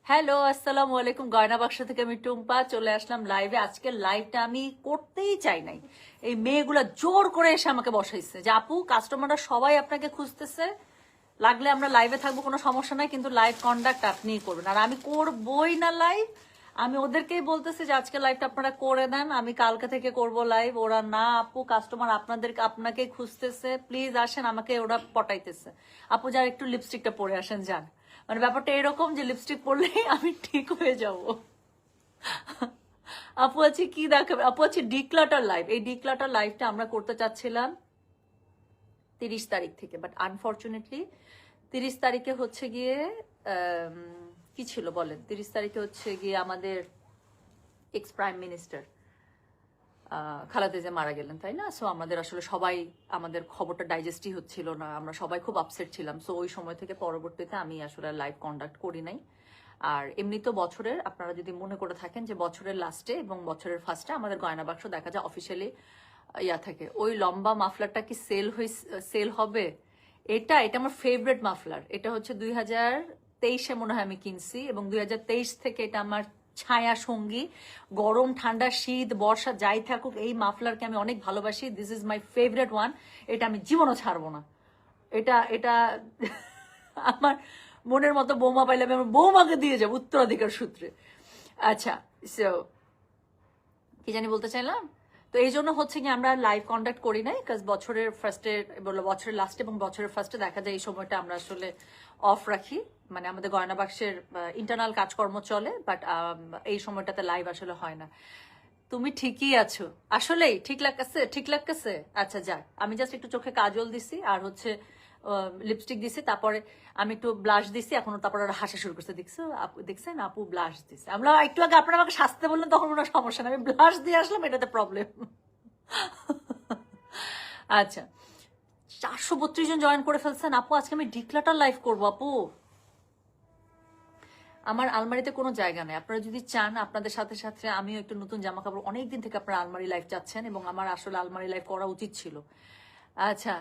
Hello, আসসালামু আলাইকুম। গয়না বাক্স থেকে আমি টুম্পা চলে আসলাম লাইভে। আজকের লাইভটা আমি করতেই চাই নাই, এই মেয়েগুলা জোর করে এসে আমাকে বসাইছে যে আপু কাস্টমাররা সবাই আপনাকে খুঁজতেছে, লাগলে আমরা লাইভে থাকবো, কোনো সমস্যা নাই, কিন্তু লাইভ কন্ডাক্ট আপনিই করবেন। আর আমি করবই না লাইভ, আমি ওদেরকেই বলতেছি যে আজকে লাইভটা আপনারা করে দেন, আমি কালকে থেকে করব লাইভ। ওরা না আপু কাস্টমার আপনাকেই খুঁজতেছে, প্লিজ আসেন, আমাকে ওরা পটাইতেছে। আপু যার একটু লিপস্টিকটা পরে আসেন যান। মানে ব্যাপারটা এরকম যে লিপস্টিক পরলেই আমি ঠিক হয়ে যাব। আপু আছে কি দেখাবে, আপু আছে ডিক্লাটার লাইভ। এই ডিক্লাটার লাইভটা আমরা করতে চাচ্ছিলাম 30 তারিখ থেকে, বাট আনফর্চুনেটলি 30 তারিখে হচ্ছে গিয়ে কি ছিল বলেন, 30 তারিখে হচ্ছে গিয়ে আমাদের x prime minister Khaleda Zia মারা গেলেন, তাই না? সো আমাদের আসলে সবাই, আমাদের খবরটা ডাইজেস্টই হচ্ছিল না, আমরা সবাই খুব আপসেট ছিলাম। সো ওই সময় থেকে পরবর্তীতে আমি আসলে লাইভ কন্ডাক্ট করি নাই। আর এমনি তো বছরের, আপনারা যদি মনে করে থাকেন যে বছরের লাস্টে এবং বছরের ফার্স্টে আমাদের গয়না বাক্স দেখা যায় অফিসিয়ালি ইয়া থাকে। ওই লম্বা মাফলারটা কি সেল হবে? এটা এটা আমার ফেভারিট মাফলার। এটা হচ্ছে 2023-এ মনে হয় আমি কিনছি, এবং 2023 থেকে এটা আমার ছায়া সঙ্গী। গরম ঠান্ডা শীত বর্ষা যাই থাকুক, এই মাফলারকে আমি অনেক ভালোবাসি। This is my favourite one. এটা আমি জীবনও ছাড়বো না। এটা এটা আমার মনের মতো বৌমা পাইলে আমি আমার বৌমাকে দিয়ে যাবো উত্তরাধিকার সূত্রে। আচ্ছা, সো কি জানি বলতে চাইলাম। তো এই জন্য হচ্ছে কি আমরা লাইভ কন্ডাক্ট করি নাই, কাজ বছরের ফার্স্টে বললো, বছরের লাস্টে এবং বছরের ফার্স্টে দেখা যায় এই সময়টা আমরা আসলে অফ রাখি। মানে আমাদের গয়না বাক্সের ইন্টারনাল কাজকর্ম চলে, বাট এই সময়টাতে লাইভ আসলে হয় না। তুমি ঠিকই আছো, আসলেই ঠিক লাগতেছে, ঠিক লাগতেছে। আচ্ছা যাক, আমি জাস্ট একটু চোখে কাজল দিছি আর হচ্ছে লিপস্টিক দিছি, তারপরে আমি একটু ব্লাশ দিছি, এখন তারপরে ওরা হাসা শুরু করছে। দেখছো আপু, দেখছেন আপু ব্লাশ দিছে। আমরা একটু আগে আপনারা আমাকে সাজতে বললেন, তখন কোনো সমস্যা না, আমি ব্লাশ দিয়ে আসলাম, এটাতে প্রবলেম। আচ্ছা, 432 জন জয়েন করে ফেলছেন আপু। আজকে আমি ডিক্লাটার লাইভ করবো আপু। আমার আলমারিতে কোনো জায়গা নেই, আপনারা যদি চান আপনাদের সাথে সাথে আমিও একটু নতুন জামা কাপড়, অনেকদিন থেকে আপনারা আলমারি লাইভ চাচ্ছেন এবং আমার আসলে আলমারি লাইভ করা উচিত ছিল। আচ্ছা।